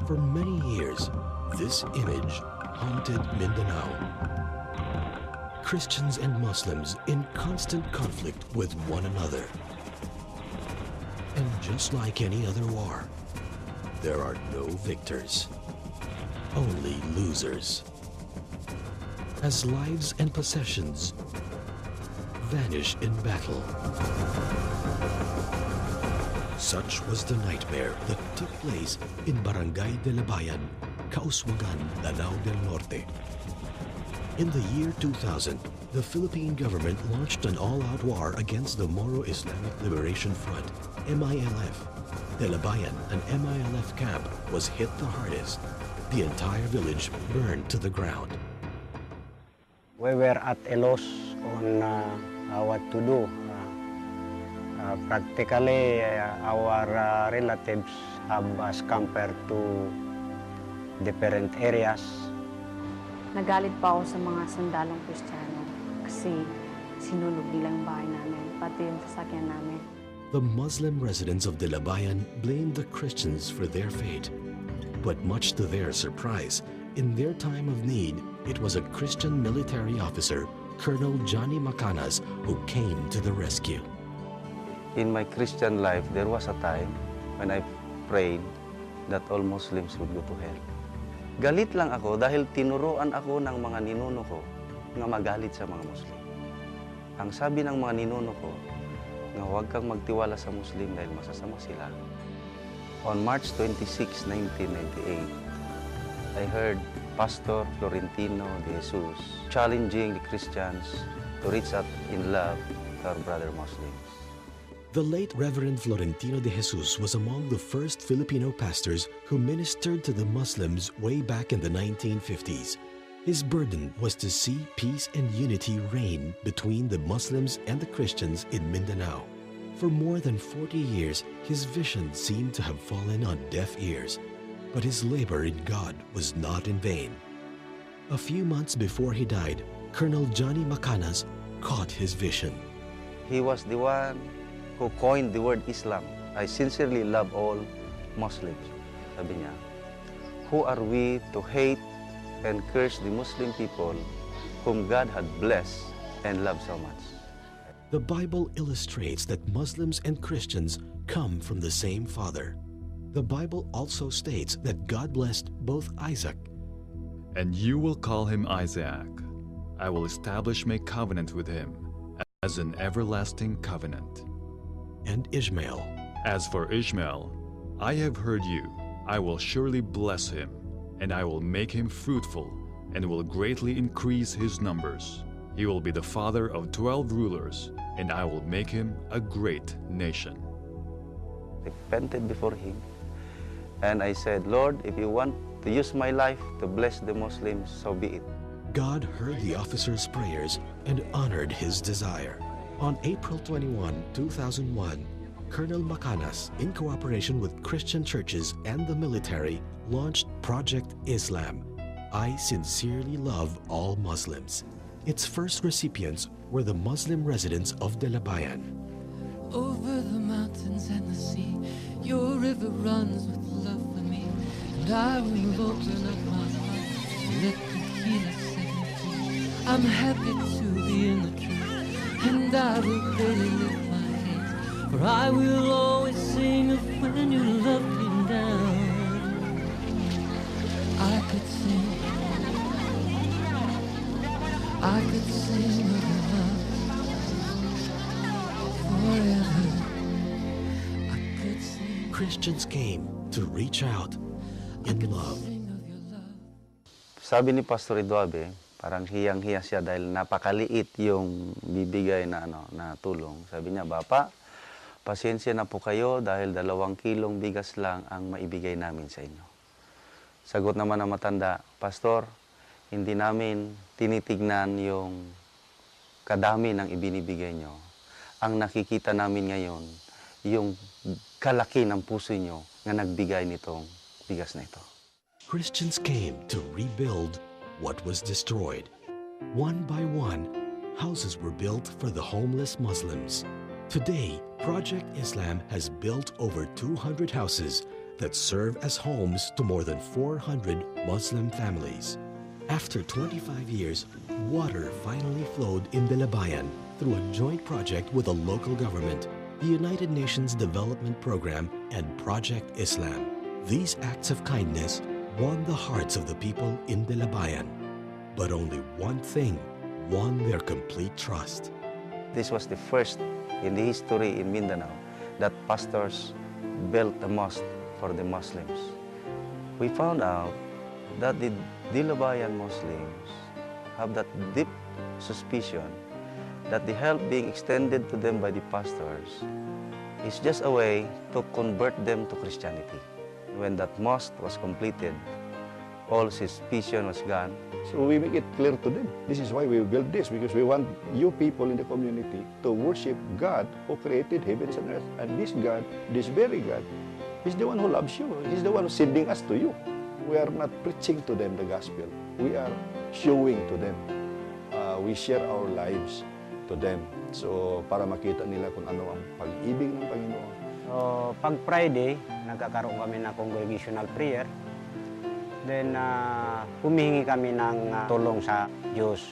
For many years, this image haunted Mindanao. Christians and Muslims in constant conflict with one another. And just like any other war, there are no victors, only losers. As lives and possessions vanish in battle. Such was the nightmare that took place in Barangay de Labayan, Kauswagan, Lanao del Norte. In the year 2000, the Philippine government launched an all-out war against the Moro Islamic Liberation Front, MILF. De Labayan, an MILF camp, was hit the hardest. The entire village burned to the ground. We were at a loss on what to do. Practically, our relatives have scampered to different areas. Nagalit pa ako sa mga sundalong Kristiyano kasi sinunog nila yung bahay namin, pati yung sasakyan namin. The Muslim residents of De Labayan blamed the Christians for their fate. But much to their surprise, in their time of need, it was a Christian military officer, Colonel Johnny Macanas, who came to the rescue. In my Christian life, there was a time when I prayed that all Muslims would go to hell. Galit lang ako dahil tinuruan ako ng mga ninuno ko na magalit sa mga Muslim. Ang sabi ng mga ninuno ko, na huwag kang magtiwala sa Muslim dahil masasama sila. On March 26, 1998, I heard Pastor Florentino de Jesus challenging the Christians to reach out in love to our brother Muslims. The late Reverend Florentino de Jesus was among the first Filipino pastors who ministered to the Muslims way back in the 1950s. His burden was to see peace and unity reign between the Muslims and the Christians in Mindanao. For more than 40 years, his vision seemed to have fallen on deaf ears, but his labor in God was not in vain. A few months before he died, Colonel Johnny Macanas caught his vision. He was the one who coined the word Islam. I sincerely love all Muslims. Sabi niya, who are we to hate and curse the Muslim people whom God had blessed and loved so much? The Bible illustrates that Muslims and Christians come from the same Father. The Bible also states that God blessed both Isaac. And you will call him Isaac. I will establish my covenant with him as an everlasting covenant. And Ishmael. As for Ishmael, I have heard you. I will surely bless him, and I will make him fruitful, and will greatly increase his numbers. He will be the father of 12 rulers, and I will make him a great nation. I repented before him, and I said, Lord, if you want to use my life to bless the Muslims, so be it. God heard the officer's prayers and honored his desire. On April 21, 2001, Colonel Macanas, in cooperation with Christian churches and the military, launched Project Islam. I sincerely love all Muslims. Its first recipients were the Muslim residents of De Labayan. Over the mountains and the sea, your river runs with love for me, and I will open up my heart and let the healer set me free. I'm happy to be in the truth, and I will really lift my hands, for I will always sing of when you loved me down. I could sing of your love forever. I could sing. Christians came to reach out in love. Sabi ni Pastor Eduabe, parang hiyang-hiya siya dahil napakaliit yung bibigay na, na tulong. Sabi niya, Bapa, pasensya na po kayo dahil 2 kilong bigas lang ang maibigay namin sa inyo. Sagot naman ng matanda, Pastor, hindi namin tinitignan yung kadami ng ibinibigay nyo. Ang nakikita namin ngayon, yung kalaki ng puso nyo na nagbigay nitong bigas na ito. Christians came to rebuild what was destroyed. One by one, houses were built for the homeless Muslims. Today, Project Islam has built over 200 houses, that serve as homes to more than 400 Muslim families. After 25 years, water finally flowed in Delabayan through a joint project with the local government, the United Nations Development Program, and Project Islam. These acts of kindness won the hearts of the people in Delabayan. But only one thing won their complete trust. This was the first in the history in Mindanao that pastors built a mosque for the Muslims. We found out that the Delabayan Muslims have that deep suspicion that the help being extended to them by the pastors is just a way to convert them to Christianity. When that mosque was completed, all suspicion was gone. So we make it clear to them. This is why we build this, because we want you people in the community to worship God who created heavens and earth. And this God, this very God, is the one who loves you. He's the one who's sending us to you. We are not preaching to them the gospel. We are showing to them. We share our lives to them. So para makita nila kung ano ang pag-ibig ng Panginoon. So pag Friday, nagkakaroon kami ng congregational prayer. Then, humihingi kami ng tulong sa Diyos.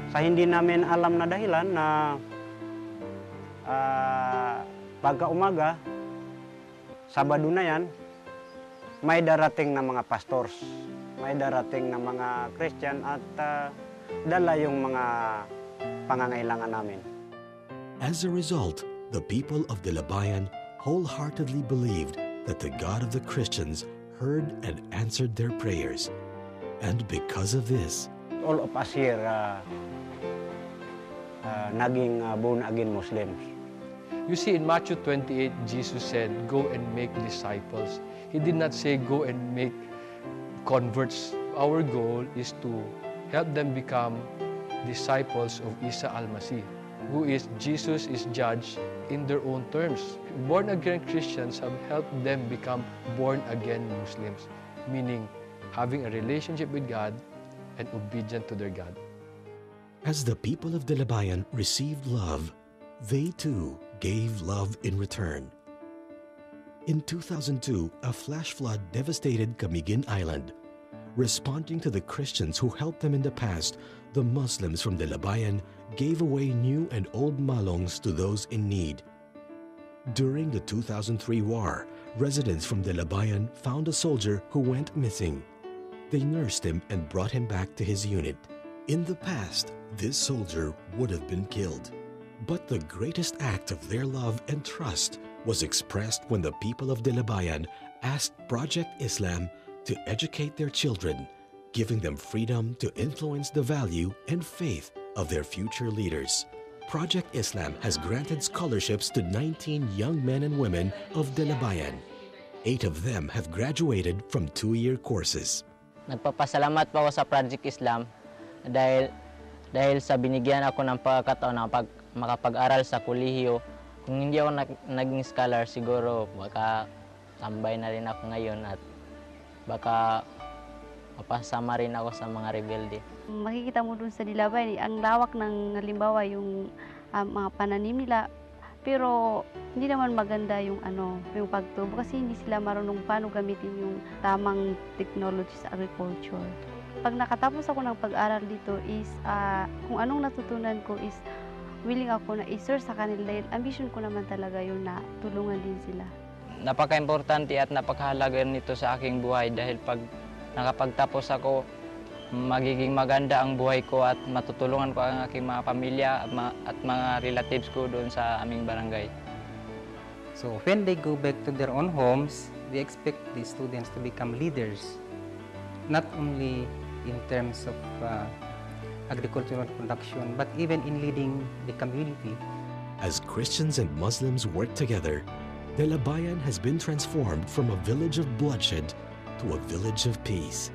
Sa hindi namin alam na dahilan na pagka umaga, Sabado na yan, may darating na mga pastors, may darating na mga Christian at dala yung mga pangangailangan namin. As a result, the people of Delabayan wholeheartedly believed that the God of the Christians heard and answered their prayers. And because of this, All of us here naging born-again Muslims. You see, in Matthew 28, Jesus said, go and make disciples. He did not say, go and make converts. Our goal is to help them become disciples of Isa al-Masih, who is Jesus is judged in their own terms. Born-again Christians have helped them become born-again Muslims, meaning having a relationship with God and obedient to their God. as the people of Delabayan received love, they too gave love in return. In 2002, a flash flood devastated Camiguin Island. Responding to the Christians who helped them in the past, the Muslims from Delabayan gave away new and old malongs to those in need. During the 2003 war, residents from Delabayan found a soldier who went missing. They nursed him and brought him back to his unit. In the past, this soldier would have been killed. But the greatest act of their love and trust was expressed when the people of Delabayan asked Project Islam to educate their children, giving them freedom to influence the value and faith of their future leaders. Project Islam has granted scholarships to 19 young men and women of Delabayan. 8 of them have graduated from 2-year courses. Nagpapasalamat po ako sa Project Islam dahil sa binigyan ako ng pagkakataon na makapag-aral sa kolehiyo. Kung hindi ako naging scholar, siguro baka tambay na rin ako ngayon at baka mapasama rin ako sa mga rebelde. Makikita mo dun sa Delabayan, ang lawak ng halimbawa yung mga pananim nila, pero hindi naman maganda yung yung pagtubo kasi hindi sila marunong paano gamitin yung tamang technology sa agriculture. Pag nakatapos ako ng pag-aral dito is kung anong natutunan ko is willing ako na i-serve sa kanila dahil ambition ko naman talaga yun na tulungan din sila. Napaka-importante at napakahalaga nito sa aking buhay dahil pag nakapagtapos ako, magiging maganda ang buhay ko at matutulungan ko ang aking mga pamilya at mga relatives ko doon sa aming barangay. So when they go back to their own homes, we expect the students to become leaders, not only in terms of agricultural production, but even in leading the community. As Christians and Muslims work together, Delabayan has been transformed from a village of bloodshed to a village of peace.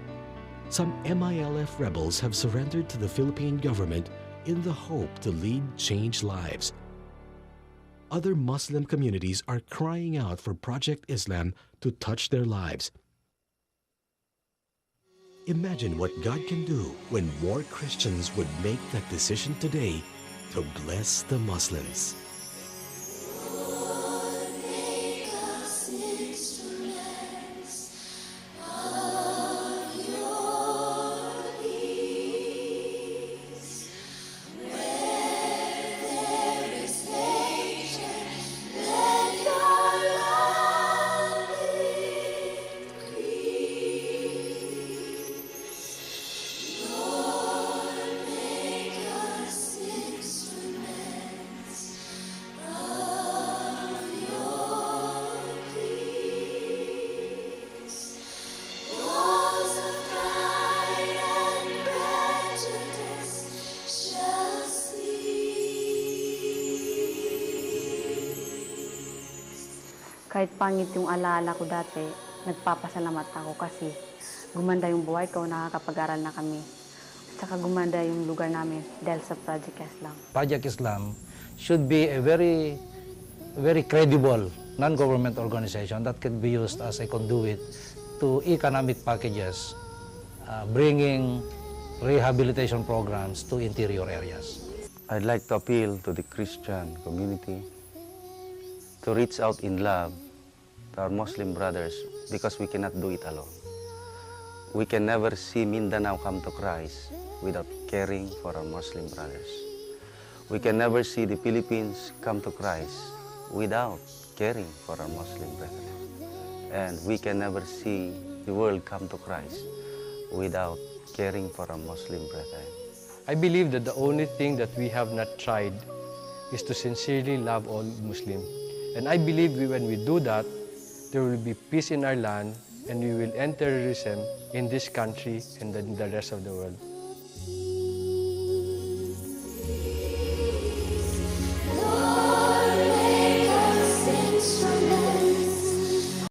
Some MILF rebels have surrendered to the Philippine government in the hope to lead changed lives. Other Muslim communities are crying out for Project Islam to touch their lives. Imagine what God can do when more Christians would make that decision today to bless the Muslims. Lord, make us instruments Kahit pangit yung alaala ko dati, nagpapasalamat ako kasi gumanda yung buhay ko, nakakapag-aral na kami. At saka gumanda yung lugar namin dahil sa Project Islam. Project Islam should be a very credible non-government organization that can be used as a conduit to economic packages, bringing rehabilitation programs to interior areas. I'd like to appeal to the Christian community to reach out in love to our Muslim brothers because we cannot do it alone. We can never see Mindanao come to Christ without caring for our Muslim brothers. We can never see the Philippines come to Christ without caring for our Muslim brethren. And we can never see the world come to Christ without caring for our Muslim brethren. I believe that the only thing that we have not tried is to sincerely love all Muslims. And I believe when we do that, there will be peace in our land and we will end terrorism in this country and in the rest of the world.